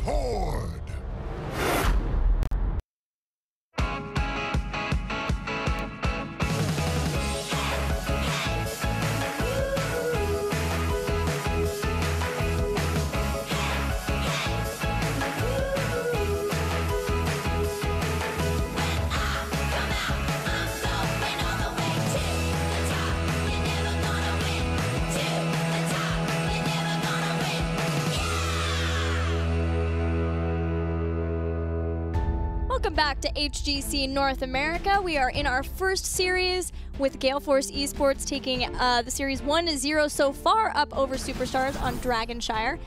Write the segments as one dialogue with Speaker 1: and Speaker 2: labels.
Speaker 1: Horde.
Speaker 2: Welcome back to HGC North America. We are in our first series with Gale Force eSports taking the series 1-0 so far up over Superstars on Dragonshire.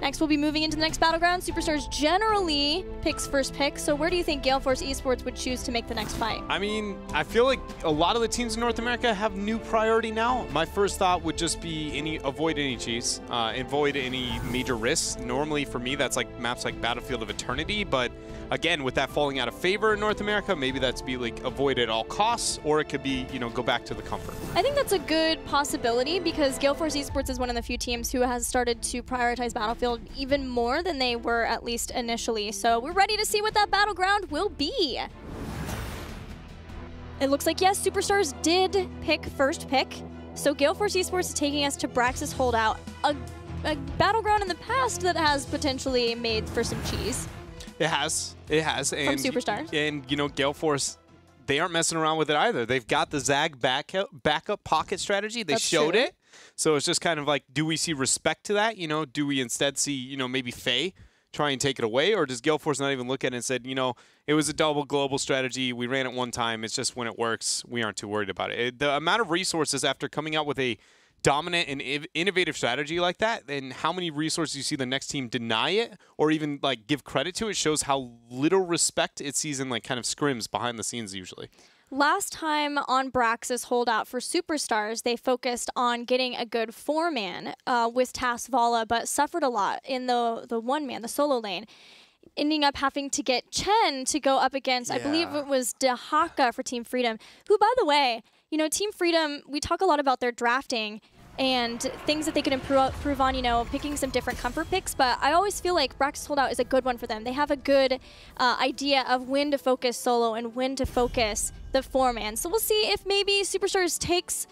Speaker 2: Next, we'll be moving into the next battleground. Superstars generally picks first pick, so where do you think Gale Force eSports would choose to make the next fight?
Speaker 3: I mean, I feel like a lot of the teams in North America have new priority now. My first thought would just be avoid any cheese, avoid any major risks. Normally for me, that's like maps like Battlefield of Eternity, but again, with that falling out of favor in North America, maybe that's be like avoid at all costs, or it could be, you know, go back to the comfort.
Speaker 2: I think that's a good possibility because Gale Force eSports is one of the few teams who has started to prioritize Battlefield even more than they were at least initially. So we're ready to see what that battleground will be. It looks like, yes, Superstars did pick first pick. So Gale Force eSports is taking us to BRAXIS Holdout, a battleground in the past that has potentially made for some cheese.
Speaker 3: It has. And,
Speaker 2: from Superstars.
Speaker 3: And, you know, Gale Force, they aren't messing around with it either. They've got the Zag backup pocket strategy. They showed it. So it's just kind of like, do we see respect to that? You know, do we instead see, you know, maybe Faye try and take it away? Or does Gale Force not even look at it and said, you know, it was a double global strategy. We ran it one time. It's just when it works, we aren't too worried about it. The amount of resources after coming out with a dominant and innovative strategy like that, and how many resources you see the next team deny it or even like give credit to it shows how little respect it sees in like kind of scrims behind the scenes usually.
Speaker 2: Last time on BRAXIS Holdout for Superstars, they focused on getting a good 4-man with Tas Vala, but suffered a lot in the 1-man, the solo lane, ending up having to get Chen to go up against, I believe it was Dahaka for Team Freedom, who, by the way, you know, Team Freedom, we talk a lot about their drafting and things that they could improve on, you know, picking some different comfort picks, but I always feel like BRAXIS Holdout is a good one for them. They have a good idea of when to focus solo and when to focus the 4-man. So we'll see if maybe Superstars takes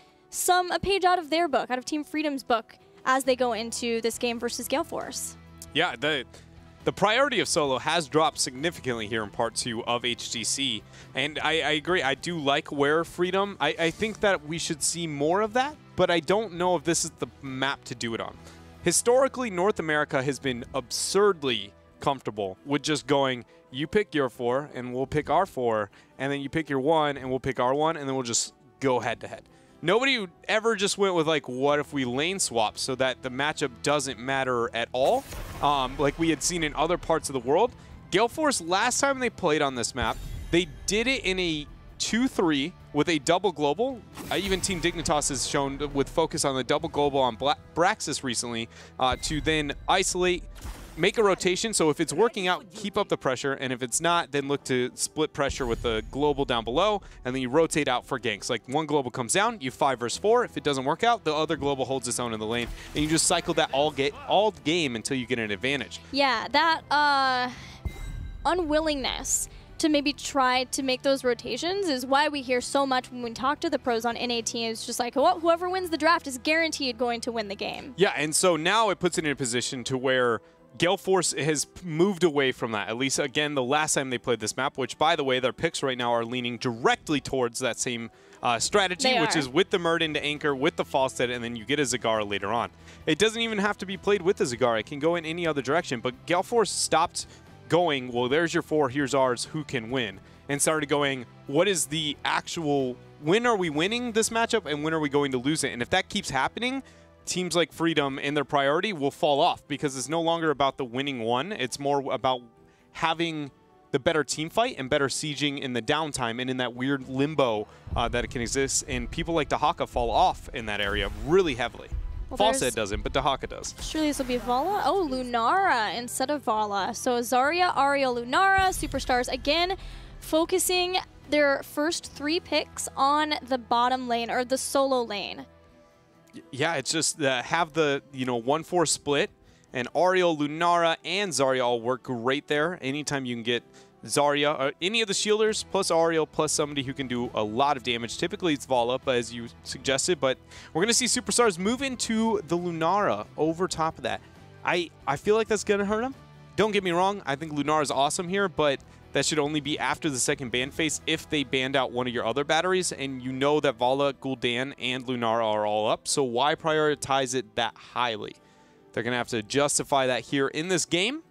Speaker 2: a page out of their book, out of Team Freedom's book, as they go into this game versus Gale Force.
Speaker 3: Yeah, the priority of solo has dropped significantly here in Part 2 of HGC, and I agree. I do like Where Freedom. I think that we should see more of that, but I don't know if this is the map to do it on. Historically, North America has been absurdly comfortable with just going, you pick your 4, and we'll pick our 4, and then you pick your 1, and we'll pick our 1, and then we'll just go head-to-head. Nobody ever just went with, like, what if we lane swap so that the matchup doesn't matter at all, like we had seen in other parts of the world. Gale Force, last time they played on this map, they did it in a 2-3 with a double global. Even Team Dignitas has shown with focus on the double global on BRAXIS recently to then isolate, make a rotation. So if it's working out, keep up the pressure. And if it's not, then look to split pressure with the global down below. And then you rotate out for ganks. Like one global comes down, you 5 versus 4. If it doesn't work out, the other global holds its own in the lane. And you just cycle that all game until you get an advantage.
Speaker 2: Yeah, that unwillingness to maybe try to make those rotations is why we hear so much when we talk to the pros on NAT. It's just like, well, whoever wins the draft is guaranteed going to win the game.
Speaker 3: Yeah, and so now it puts it in a position to where Gale Force has moved away from that, at least, again, the last time they played this map, which, by the way, their picks right now are leaning directly towards that same strategy, which is with the Murden to anchor, with the Falstead, and then you get a Zagara later on. It doesn't even have to be played with the Zagara. It can go in any other direction, but Gale Force stopped going, well, there's your 4, here's ours, who can win? And started going, what is the actual, when are we winning this matchup, and when are we going to lose it? And if that keeps happening, teams like Freedom and their priority will fall off because it's no longer about the winning one. It's more about having the better team fight and better sieging in the downtime and in that weird limbo that it can exist. And people like Dahaka fall off in that area really heavily. Well, Falstead doesn't, but Dahaka does.
Speaker 2: Surely this will be Vala. Oh, Lunara instead of Vala. So Zarya, Arya, Lunara, Superstars again focusing their first 3 picks on the bottom lane or the solo lane.
Speaker 3: Yeah, it's just have the 1-4 split And Ariel, Lunara, and Zarya all work great there. Anytime you can get Zarya, or any of the shielders, plus Ariel, plus somebody who can do a lot of damage. Typically it's Vala, but as you suggested, but we're going to see Superstars move into the Lunara over top of that. I feel like that's going to hurt him. Don't get me wrong, I think Lunara is awesome here, but that should only be after the second ban phase if they banned out one of your other batteries, and you know that Vala, Gul'dan, and Lunara are all up, so why prioritize it that highly? They're going to have to justify that here in this game.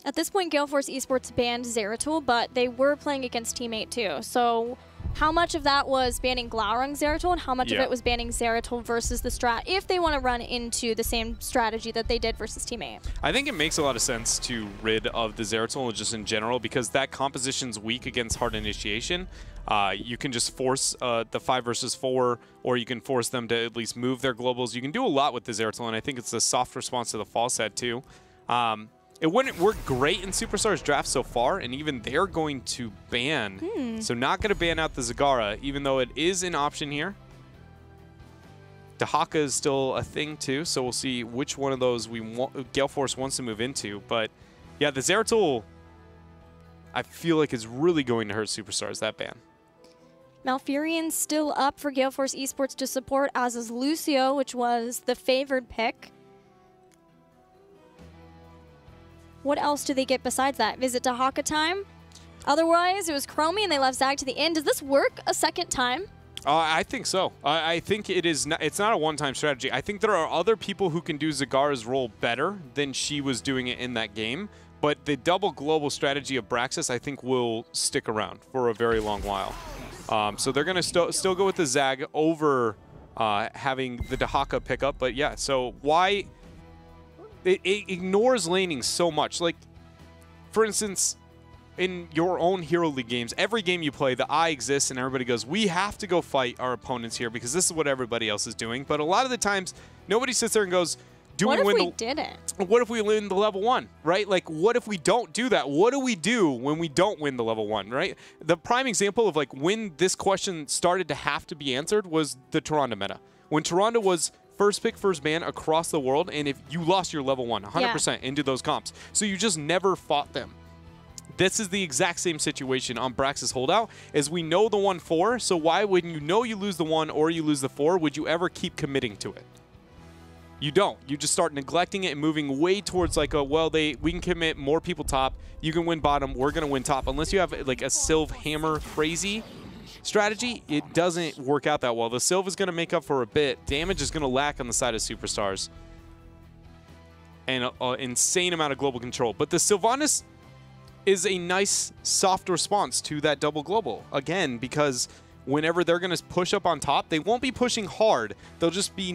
Speaker 2: At this point, Gale Force eSports banned Zeratul, but they were playing against Teammate too. So how much of that was banning Glaurung Zeratul, and how much of it was banning Zeratul versus the strat, if they want to run into the same strategy that they did versus Teammate? I
Speaker 3: think it makes a lot of sense to rid of the Zeratul just in general, because that composition's weak against hard initiation. You can just force the 5 versus 4, or you can force them to at least move their globals. You can do a lot with the Zeratul, and I think it's a soft response to the fall set too. It wouldn't work great in Superstars draft so far, and even they're going to ban. So not going to ban out the Zagara, even though it is an option here. Dahaka is still a thing too, so we'll see which one of those Gale Force wants to move into. But yeah, the Zeratul, I feel like is really going to hurt Superstars, that ban.
Speaker 2: Malfurion's still up for Gale Force eSports to support, as is Lucio, which was the favored pick. What else do they get besides that? Visit Dahaka time? Otherwise, it was Chromie and they left Zag to the end. Does this work a second time?
Speaker 3: I think so. I think it is. It's not a one-time strategy. I think there are other people who can do Zagara's role better than she was doing it in that game. But the double global strategy of BRAXIS, I think, will stick around for a very long while. So they're going to still go with the Zag over having the Dahaka pick up. But yeah, so why... It ignores laning so much. Like, for instance, in your own Hero League games, every game you play, the eye exists and everybody goes, we have to go fight our opponents here because this is what everybody else is doing. But a lot of the times, nobody sits there and goes,
Speaker 2: what if we didn't?
Speaker 3: What if we win the level 1, right? Like, what if we don't do that? What do we do when we don't win the level 1, right? The prime example of, like, when this question started to have to be answered was the Tyrande meta. When Tyrande was first pick, first ban across the world, and if you lost your level 1 100% into those comps. So you just never fought them. This is the exact same situation on BRAXIS Holdout, as we know the 1-4, so why, when you know you lose the 1 or you lose the 4, would you ever keep committing to it? You don't. You just start neglecting it and moving way towards like a, well, we can commit more people top, you can win bottom, we're going to win top. Unless you have like a Sylve hammer crazy strategy, it doesn't work out that well. The Sylve is going to make up for a bit. Damage is going to lack on the side of Superstars. And an insane amount of global control. But the Sylvanas is a nice, soft response to that double global. Again, because whenever they're going to push up on top, they won't be pushing hard. They'll just be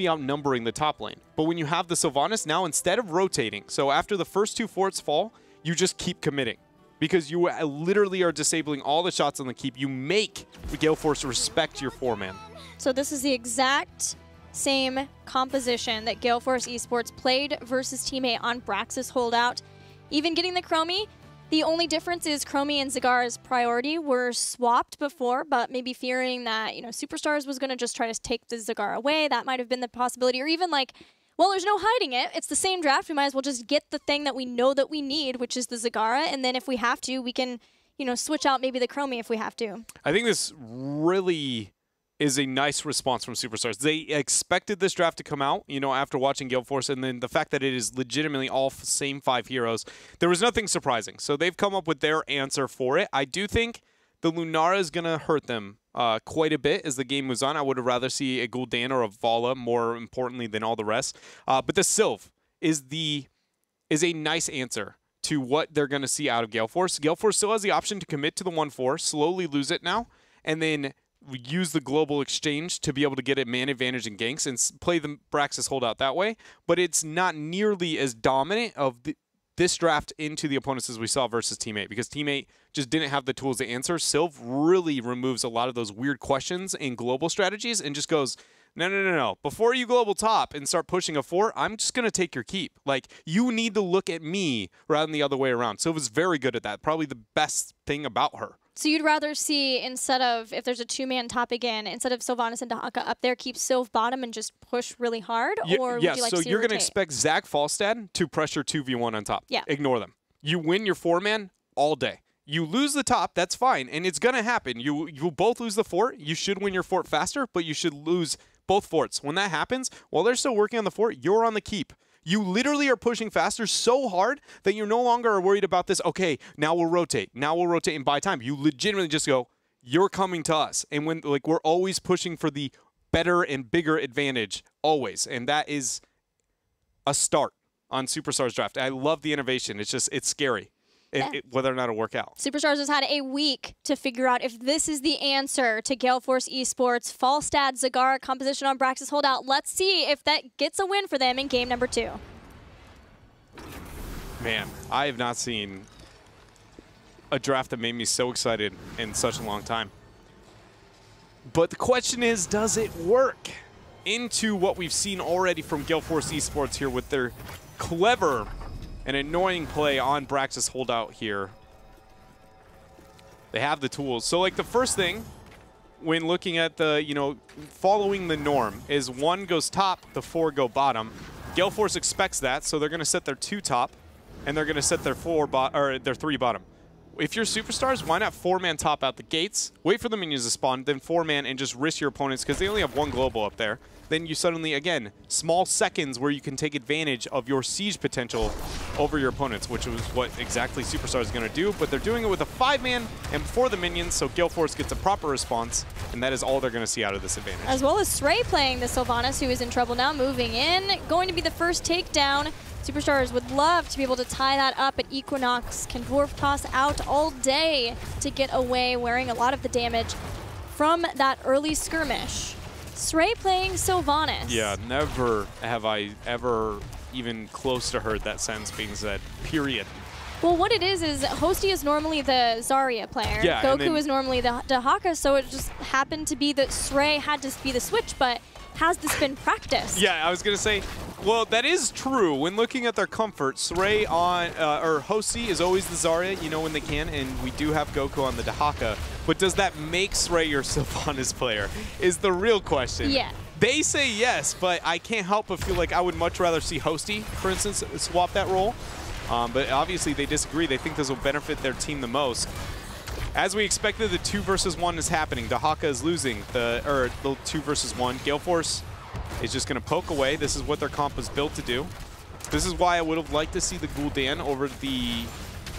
Speaker 3: outnumbering the top lane. But when you have the Sylvanas, now instead of rotating, so after the first 2 forts fall, you just keep committing. Because you literally are disabling all the shots on the keep. You make the Gale Force respect your 4-man.
Speaker 2: So this is the exact same composition that Gale Force eSports played versus Teammate on BRAXIS Holdout. Even getting the Chromie, the only difference is Chromie and Zagara's priority were swapped before, but maybe fearing that, you know, Superstars was going to just try to take the Zagara away. That might have been the possibility. Or even like, well, there's no hiding it. It's the same draft. We might as well just get the thing that we know that we need, which is the Zagara. And then if we have to, we can, you know, switch out maybe the Chromie if we have to.
Speaker 3: I think this really is a nice response from Superstars. They expected this draft to come out, you know, after watching Gale Force, and then the fact that it is legitimately all same 5 heroes, there was nothing surprising. So they've come up with their answer for it. I do think the Lunara is going to hurt them quite a bit as the game moves on. I would rather see a Gul'dan or a Vala, more importantly than all the rest. But the Sylve is a nice answer to what they're going to see out of Gale Force. Gale Force still has the option to commit to the 1-4, slowly lose it now, and then use the global exchange to be able to get a man advantage in ganks and play the BRAXIS Holdout that way. But it's not nearly as dominant of this draft into the opponents as we saw versus Teammate, because Teammate just didn't have the tools to answer. Sylve really removes a lot of those weird questions in global strategies and just goes, no. Before you global top and start pushing a 4, I'm just going to take your keep. Like, you need to look at me rather than the other way around. Sylve is very good at that. Probably the best thing about her.
Speaker 2: So you'd rather see, instead of, if there's a 2-man top again, instead of Sylvanas and Dahaka up there, keep Sylv bottom and just push really hard? Or would you like to see
Speaker 3: you're
Speaker 2: going
Speaker 3: to expect Zach Falstad to pressure 2v1 on top.
Speaker 2: Yeah.
Speaker 3: Ignore them. You win your 4-man all day. You lose the top, that's fine, and it's going to happen. You both lose the fort. You should win your fort faster, but you should lose both forts. When that happens, while they're still working on the fort, you're on the keep. You literally are pushing faster so hard that you no longer are worried about this, okay, now we'll rotate. Now we'll rotate and buy time. You legitimately just go, you're coming to us. And when we're always pushing for the better and bigger advantage, always. And that is a start on Superstars Draft. I love the innovation. It's scary. Whether or not it'll work out.
Speaker 2: Superstars has had a week to figure out if this is the answer to Gale Force eSports. Falstad, Zagara composition on BRAXIS holdout. Let's see if that gets a win for them in game number 2.
Speaker 3: Man, I have not seen a draft that made me so excited in such a long time. But the question is, does it work into what we've seen already from Gale Force eSports here with their clever an annoying play on BRAXIS holdout here. They have the tools. So like the first thing when looking at the, following the norm is 1 goes top, the 4 go bottom. Gale Force expects that, so they're going to set their 2 top and they're going to set their 3 bottom. If you're Superstars, why not 4-man top out the gates, wait for the minions to spawn, then 4-man and just risk your opponents because they only have 1 global up there. Then you suddenly, again, small seconds where you can take advantage of your siege potential over your opponents, which was what exactly Superstars is going to do. But they're doing it with a 5-man and before the minions, so Gale Force gets a proper response, and that is all they're going to see out of this advantage.
Speaker 2: As well as Sray playing the Sylvanas, who is in trouble now, moving in, going to be the first takedown. Superstars would love to be able to tie that up, but Equinox can dwarf toss out all day to get away, wearing a lot of the damage from that early skirmish. Sray playing Sylvanas.
Speaker 3: Yeah, never have I ever even close to heard that sentence being said, period.
Speaker 2: Well, what it is Hosty is normally the Zarya player.
Speaker 3: Yeah,
Speaker 2: Goku is normally the Dahaka, so it just happened to be that Sray had to be the switch, but has this been practiced?
Speaker 3: Yeah, I was going to say, well, that is true. When looking at their comfort, Sray on, or Hosty is always the Zarya, when they can, and we do have Goku on the Dahaka. But does that make Sray your Sylvanas player is the real question.
Speaker 2: Yeah.
Speaker 3: They say yes, but I can't help but feel like I would much rather see Hosty, for instance, swap that role. But obviously they disagree. They think this will benefit their team the most. As we expected, the 2 versus 1 is happening. Dahaka is losing the 2 versus 1. Gale Force is just going to poke away. This is what their comp was built to do. This is why I would have liked to see the Gul'dan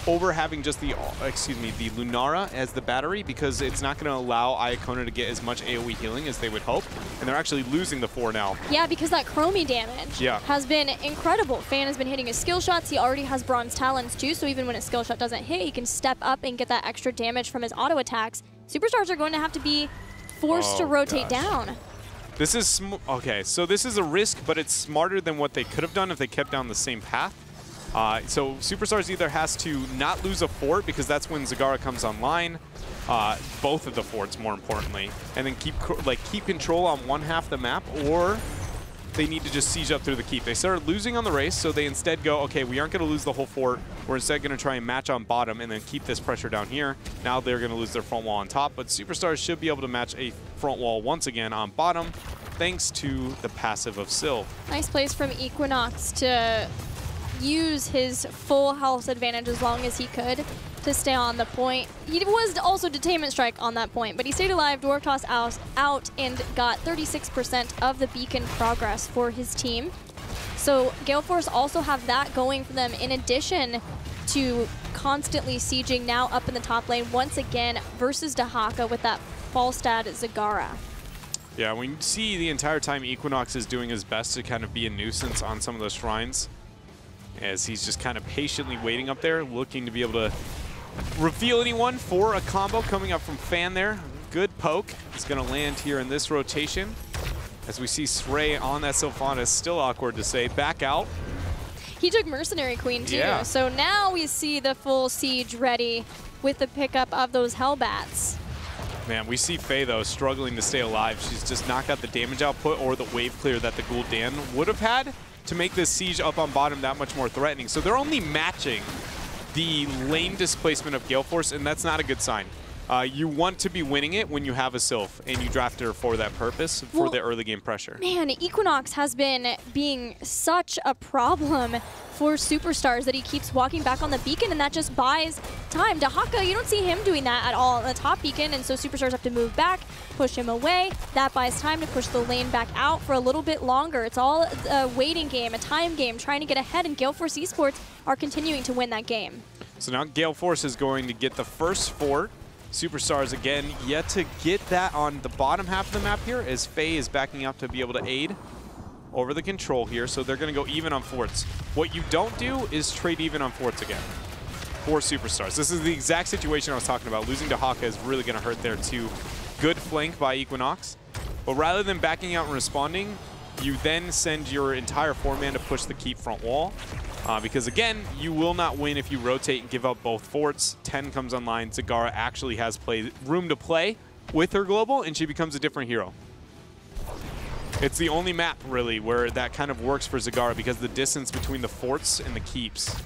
Speaker 3: over having just the Lunara as the battery, because it's not going to allow Iacona to get as much AoE healing as they would hope, and they're actually losing the 4 now.
Speaker 2: Yeah, because that Chromie damage has been incredible. Fan has been hitting his skill shots. He already has Bronze Talons too, so even when his skill shot doesn't hit, he can step up and get that extra damage from his auto attacks. Superstars are going to have to be forced to rotate down.
Speaker 3: This is okay, so this is a risk, but it's smarter than what they could have done if they kept down the same path. So Superstars either has to not lose a fort, because that's when Zagara comes online, both of the forts more importantly, and then keep control on one half the map, or they need to just siege up through the keep. They started losing on the race, so they instead go, okay, we aren't going to lose the whole fort. We're instead going to try and match on bottom and then keep this pressure down here. Now they're going to lose their front wall on top, but Superstars should be able to match a front wall once again on bottom, thanks to the passive of Sylv.
Speaker 2: Nice plays from Equinox to use his full health advantage as long as he could to stay on the point. He was also Detainment Strike on that point, but he stayed alive, Dwarf Toss out, and got 36% of the beacon progress for his team. So Gale Force also have that going for them, in addition to constantly sieging now up in the top lane once again versus Dahaka with that Falstad Zagara.
Speaker 3: Yeah, we see the entire time Equinox is doing his best to kind of be a nuisance on some of those shrines, as he's just kind of patiently waiting up there, looking to be able to reveal anyone for a combo coming up from Fan there. Good poke. It's going to land here in this rotation. As we see Sray on that Sylvanas, still awkward to say, back out.
Speaker 2: He took Mercenary Queen too, so now we see the full siege ready with the pickup of those Hellbats.
Speaker 3: Man, we see Faye, though, struggling to stay alive. She's just not got the damage output or the wave clear that the Gul'dan would have had to make this siege up on bottom that much more threatening. So they're only matching the lane displacement of Gale Force, and that's not a good sign. You want to be winning it when you have a Sylph, and you drafted her for that purpose, for the early game pressure.
Speaker 2: Man, Equinox has been being such a problem for Superstars that he keeps walking back on the beacon, and that just buys time. Dahaka, you don't see him doing that at all on the top beacon, and so Superstars have to move back, push him away. That buys time to push the lane back out for a little bit longer. It's all a waiting game, a time game, trying to get ahead, and Gale Force eSports are continuing to win that game.
Speaker 3: So now Gale Force is going to get the first fort. Superstars, again, yet to get that on the bottom half of the map here, as Faye is backing up to be able to aid over the control here, so they're going to go even on forts. What you don't do is trade even on forts again for Superstars. This is the exact situation I was talking about. Losing to Haka is really going to hurt there too. Good flank by Equinox, but rather than backing out and responding, you then send your entire 4-man to push the keep front wall. Because again, you will not win if you rotate and give up both forts. 10 comes online. Zagara actually has room to play with her global, and she becomes a different hero. It's the only map, really, where that kind of works for Zagara because the distance between the forts and the keeps.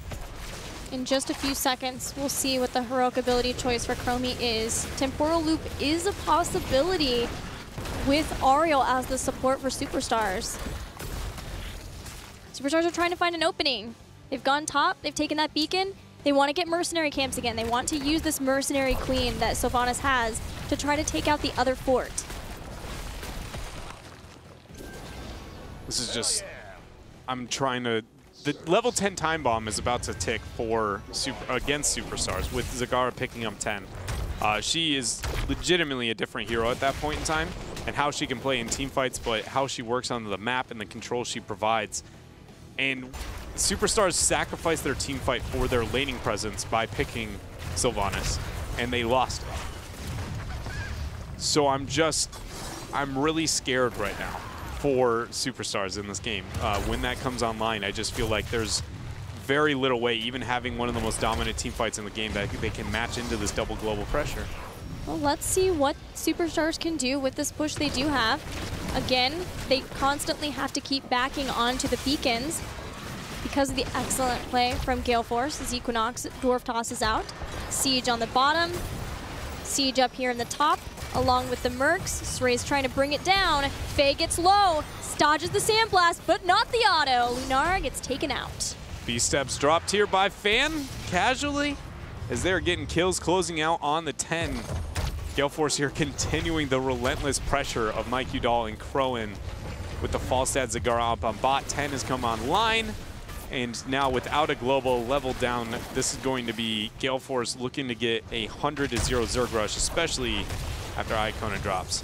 Speaker 2: In just a few seconds, we'll see what the heroic ability choice for Chromie is. Temporal Loop is a possibility with Ariel as the support for Superstars. Superstars are trying to find an opening. They've gone top, they've taken that beacon. They want to get mercenary camps again. They want to use this mercenary queen that Sylvanas has to try to take out the other fort.
Speaker 3: This is just, I'm trying to, the level 10 time bomb is about to tick for against Superstars with Zagara picking up 10. She is legitimately a different hero at that point in time, and how she can play in team fights, but how she works on the map and the control she provides. And Superstars sacrificed their team fight for their laning presence by picking Sylvanas, and they lost it. So I'm really scared right now for Superstars in this game. When that comes online, I just feel like there's very little way, even having one of the most dominant team fights in the game, that they can match into this double global pressure.
Speaker 2: Well, let's see what Superstars can do with this push they do have. Again, they constantly have to keep backing onto the beacons because of the excellent play from Gale Force as Equinox Dwarf tosses out. Siege on the bottom, Siege up here in the top, along with the Mercs. Sray's trying to bring it down. Faye gets low, dodges the Sandblast, but not the auto. Lunara gets taken out.
Speaker 3: B-steps dropped here by Fan, casually, as they're getting kills, closing out on the 10. Gale Force here continuing the relentless pressure of Mike Udall and Crowan with the Falstad Zagara up on bot. 10 has come online, and now without a global level down, this is going to be Gale Force looking to get a 100-0 Zerg rush, especially after Icona drops.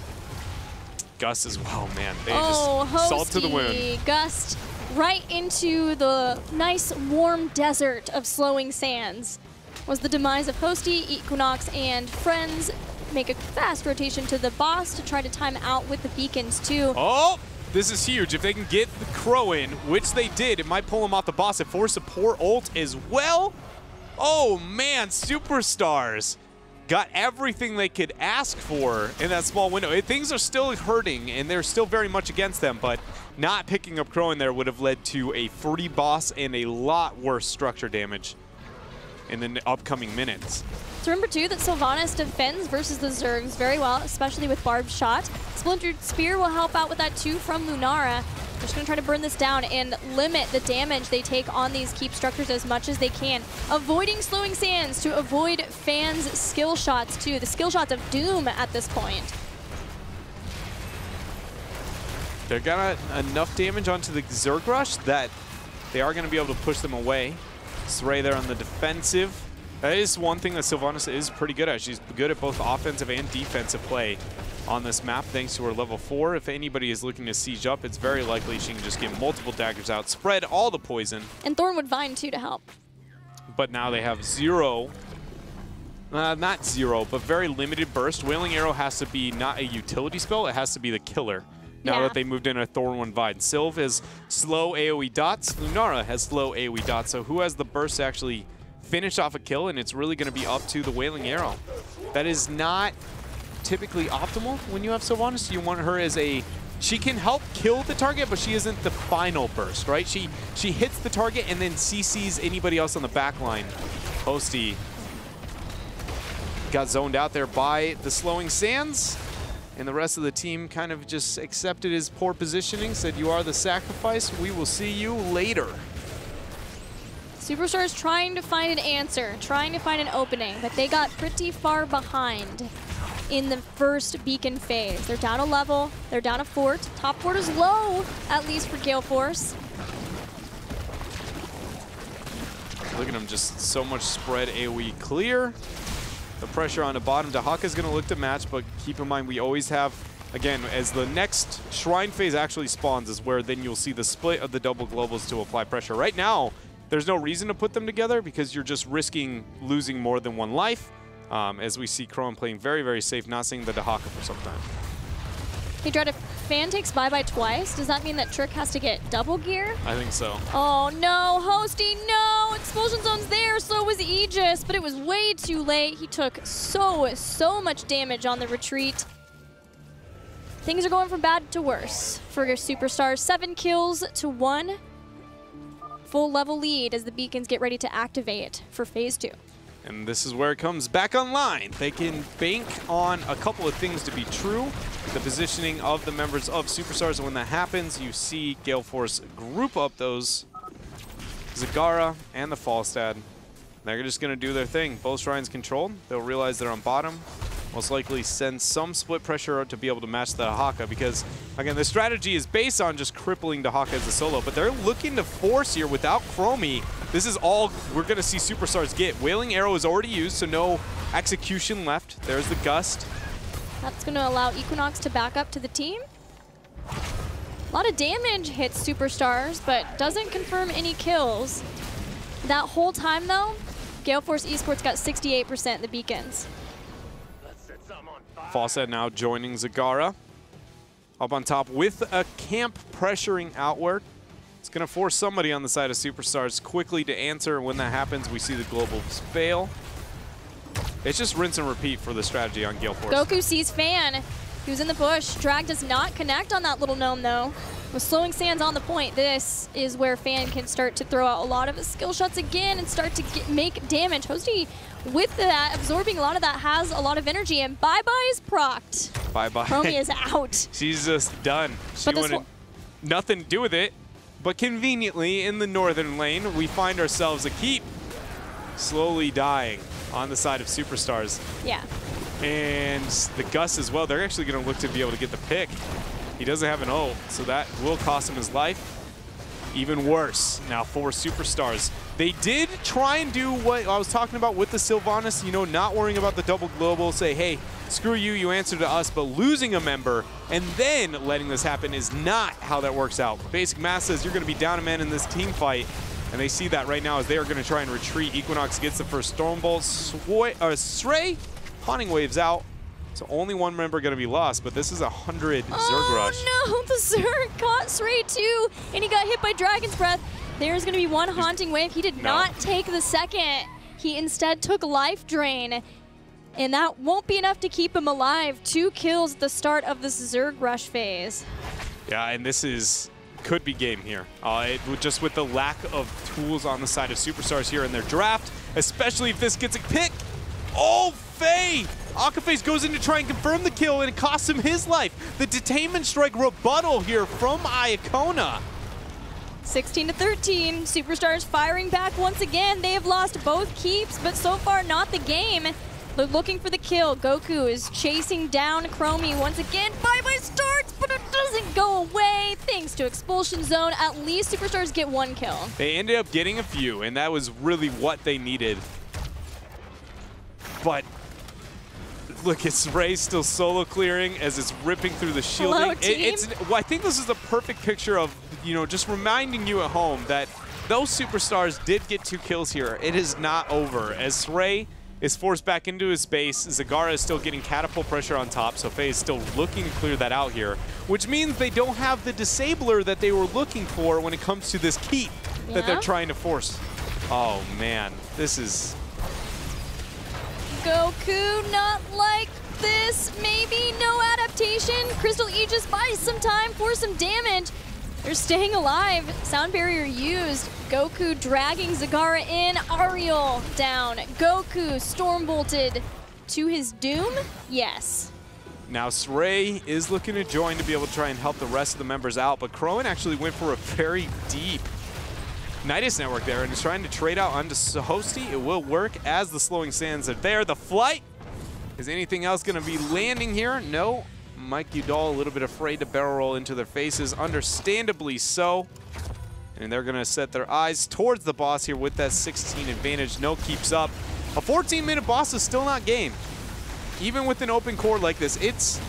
Speaker 3: Gust as well, man. They just salt to the wound.
Speaker 2: Gust right into the nice warm desert of Slowing Sands. Was the demise of Hosty, Equinox, and friends make a fast rotation to the boss to try to time out with the beacons too.
Speaker 3: Oh, this is huge. If they can get the Crow in, which they did, it might pull them off the boss. It forced a poor ult as well. Oh man, Superstars got everything they could ask for in that small window. Things are still hurting, and they're still very much against them, but not picking up Crow in there would have led to a free boss and a lot worse structure damage in the upcoming minutes.
Speaker 2: So remember too that Sylvanas defends versus the Zergs very well, especially with Barbed Shot. Splintered Spear will help out with that too from Lunara. They're just going to try to burn this down and limit the damage they take on these keep structures as much as they can. Avoiding Slowing Sands to avoid Fan's skill shots too. The skill shots of doom at this point.
Speaker 3: They're got enough damage onto the Zerg Rush that they are going to be able to push them away. Sray there on the defensive. That is one thing that Sylvanas is pretty good at. She's good at both offensive and defensive play on this map, thanks to her level 4. If anybody is looking to siege up, it's very likely she can just get multiple daggers out, spread all the poison.
Speaker 2: And Thornwood Vine too to help.
Speaker 3: But now they have zero, not zero, but very limited burst. Wailing Arrow has to be not a utility spell, it has to be the killer. Now that they moved in a Thornwood Vine. Sylv has slow AoE dots, Lunara has slow AoE dots, so who has the burst to actually finish off a kill, and it's really going to be up to the Wailing Arrow. That is not typically optimal when you have Sylvanas. You want her as a, she can help kill the target, but she isn't the final burst, right? She hits the target and then CCs anybody else on the back line. Hosty got zoned out there by the slowing sands. And the rest of the team kind of just accepted his poor positioning, said, you are the sacrifice. We will see you later.
Speaker 2: Superstars trying to find an answer, trying to find an opening, but they got pretty far behind in the first beacon phase. They're down a level, they're down a fort. Top fort is low, at least for Gale Force.
Speaker 3: Look at him, just so much spread AoE clear. The pressure on the bottom, Dahaka is going to look to match, but keep in mind we always have, again, as the next Shrine phase actually spawns is where then you'll see the split of the double globals to apply pressure. Right now, there's no reason to put them together because you're just risking losing more than one life. As we see Chrome playing very, very safe, not seeing the Dahaka for some time.
Speaker 2: Hey, Dread, if Fan takes bye-bye twice, does that mean that Trick has to get double gear?
Speaker 3: I think so.
Speaker 2: Oh no, Hosty, no! Expulsion Zone's there, so was Aegis, but it was way too late. He took so much damage on the retreat. Things are going from bad to worse for your Superstars. 7 kills to 1. Full level lead as the beacons get ready to activate for phase 2.
Speaker 3: And this is where it comes back online. They can bank on a couple of things to be true. The positioning of the members of Superstars, and when that happens, you see Gale Force group up those Zagara and the Falstad. They're just going to do their thing. Both shrines controlled. They'll realize they're on bottom. Most likely send some split pressure to be able to match the Dahaka because, again, the strategy is based on just crippling Dahaka as a solo, but they're looking to force here without Chromie. This is all we're going to see Superstars get. Wailing Arrow is already used, so no execution left. There's the Gust.
Speaker 2: That's going to allow Equinox to back up to the team. A lot of damage hits Superstars, but doesn't confirm any kills. That whole time, though, Gale Force eSports got 68% the beacons.
Speaker 3: Falstad now joining Zagara. Up on top with a camp pressuring outward. It's going to force somebody on the side of Superstars quickly to answer. When that happens, we see the globals fail. It's just rinse and repeat for the strategy on Gale Force.
Speaker 2: Goku sees Fan. He was in the bush. Drag does not connect on that little gnome, though. With slowing sands on the point, this is where Fan can start to throw out a lot of his skill shots again and start to make damage. Hosty, with that, absorbing a lot of that, has a lot of energy, and bye-bye is procced.
Speaker 3: Bye-bye.
Speaker 2: Chromie is out.
Speaker 3: She's just done. She wanted nothing to do with it. But conveniently, in the northern lane, we find ourselves a keep slowly dying on the side of Superstars.
Speaker 2: Yeah.
Speaker 3: And the Gus as well. They're actually going to look to be able to get the pick. He doesn't have an ult, so that will cost him his life. Even worse now for Superstars. They did try and do what I was talking about with the Sylvanas, you know, not worrying about the double global, say, hey, screw you, you answer to us, but losing a member and then letting this happen is not how that works out. Basic Math says you're going to be down a man in this team fight, and they see that right now as they are going to try and retreat. Equinox gets the first Stormbolt. Stray, Haunting Waves out. So only one member going to be lost, but this is 100 Zerg Rush.
Speaker 2: Oh no, the Zerg caught Stray too, and he got hit by Dragon's Breath. There's going to be one Haunting Wave. He did not take the second. He instead took Life Drain, and that won't be enough to keep him alive. 2 kills at the start of this Zerg Rush phase.
Speaker 3: Yeah, and this could be game here. Just with the lack of tools on the side of Superstars here in their draft, especially if this gets a pick. Oh, Faye! Akaface goes in to try and confirm the kill, and it costs him his life. The Detainment Strike rebuttal here from Iacona.
Speaker 2: 16-13, Superstars firing back once again. They have lost both keeps, but so far not the game. They're looking for the kill. Goku is chasing down Chromie once again. Bye-bye starts, but it doesn't go away. Thanks to Expulsion Zone, at least Superstars get 1 kill.
Speaker 3: They ended up getting a few, and that was really what they needed. But look, it's Ray still solo clearing as it's ripping through the shielding.
Speaker 2: Hello,
Speaker 3: I think this is a perfect picture of, you know, just reminding you at home that those Superstars did get 2 kills here. It is not over. As Ray is forced back into his space, Zagara is still getting catapult pressure on top, so Faye is still looking to clear that out here, which means they don't have the disabler that they were looking for when it comes to this keep that they're trying to force. Oh man, this is...
Speaker 2: Goku, not like this. Maybe no adaptation. Crystal Aegis buys some time for some damage. They're staying alive. Sound barrier used. Goku dragging Zagara in. Ariel down. Goku storm bolted to his doom? Yes.
Speaker 3: Now, Sray is looking to join to be able to try and help the rest of the members out, but Crowan actually went for a very deep Nidus network there and is trying to trade out onto Hosty. It will work as the slowing sands are there. The flight, is anything else going to be landing here? No. Mike Udall a little bit afraid to barrel roll into their faces, understandably so. And they're going to set their eyes towards the boss here with that 16 advantage. No keeps up. A 14-minute boss is still not game. Even with an open core like this, it's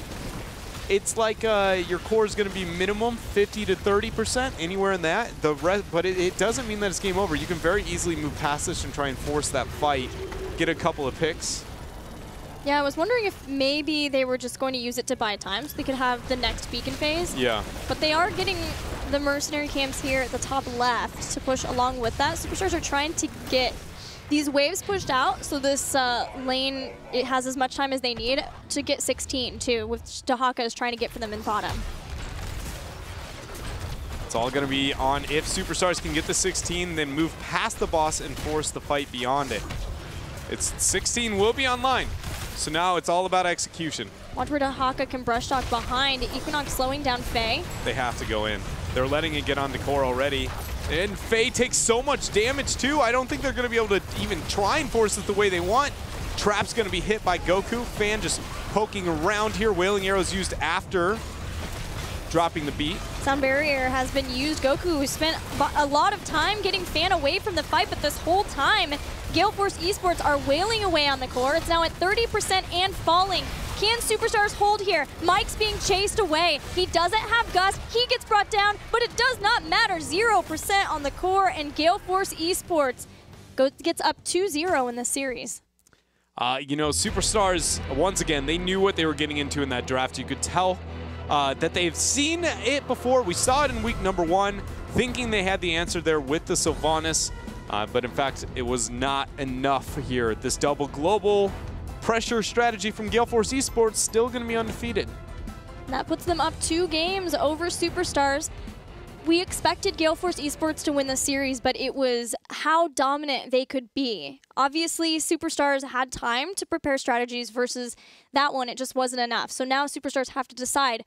Speaker 3: like your core is going to be minimum 50 to 30%, anywhere in that. The rest, but it doesn't mean that it's game over. You can very easily move past this and try and force that fight, get a couple of picks.
Speaker 2: Yeah, I was wondering if maybe they were just going to use it to buy time so they could have the next beacon phase.
Speaker 3: Yeah.
Speaker 2: But they are getting the mercenary camps here at the top left to push along with that. Superstars are trying to get these waves pushed out, so this lane, it has as much time as they need to get 16 too, which Dahaka is trying to get for them in bottom.
Speaker 3: It's all going to be on if Superstars can get the 16, then move past the boss and force the fight beyond it. It's 16 will be online, so now it's all about execution.
Speaker 2: Watch where Dahaka can brush talk behind. Equinox slowing down Faye.
Speaker 3: They have to go in. They're letting it get on the core already. And Faye takes so much damage too. I don't think they're going to be able to even try and force it the way they want. Trap's going to be hit by Goku. Fan just poking around here. Wailing arrows used after dropping the beat.
Speaker 2: Sound barrier has been used. Goku spent a lot of time getting Fan away from the fight, but this whole time, Gale Force eSports are wailing away on the core. It's now at 30% and falling. Can Superstars hold here? Mike's being chased away. He doesn't have Gus. He gets brought down, but it does not matter. 0% on the core, and Gale Force eSports gets up 2-0 in this series.
Speaker 3: You know, Superstars, once again, they knew what they were getting into in that draft. You could tell that they've seen it before. We saw it in week number 1, thinking they had the answer there with the Sylvanas, but in fact, it was not enough here. This double global pressure strategy from Gale Force eSports still going to be undefeated.
Speaker 2: That puts them up 2 games over Superstars. We expected Gale Force eSports to win the series, but it was how dominant they could be. Obviously, Superstars had time to prepare strategies versus that one. It just wasn't enough. So now Superstars have to decide,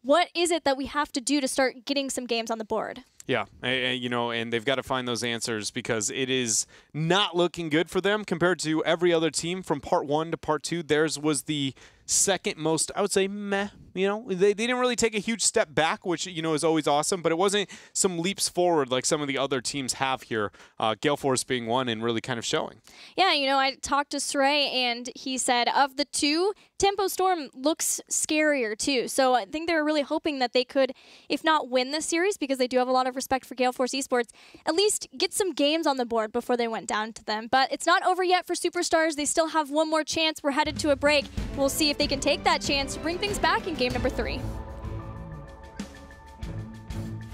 Speaker 2: what is it that we have to do to start getting some games on the board?
Speaker 3: Yeah, you know, and they've got to find those answers because it is not looking good for them compared to every other team from part 1 to part 2. Theirs was the second most, I would say, meh. You know, they didn't really take a huge step back, which, you know, is always awesome, but it wasn't some leaps forward like some of the other teams have here. Gale Force being one and really kind of showing.
Speaker 2: Yeah, you know, I talked to Sray, and he said of the 2, Tempo Storm looks scarier too. So I think they were really hoping that they could, if not win this series, because they do have a lot of respect for Gale Force eSports, at least get some games on the board before they went down to them. But it's not over yet for Superstars. They still have one more chance. We're headed to a break. We'll see if they can take that chance to bring things back in game number 3.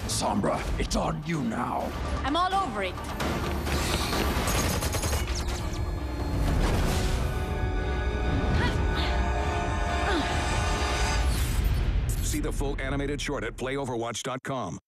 Speaker 1: Sombra, it's on you now.
Speaker 4: I'm all over it.
Speaker 1: See the full animated short at playoverwatch.com.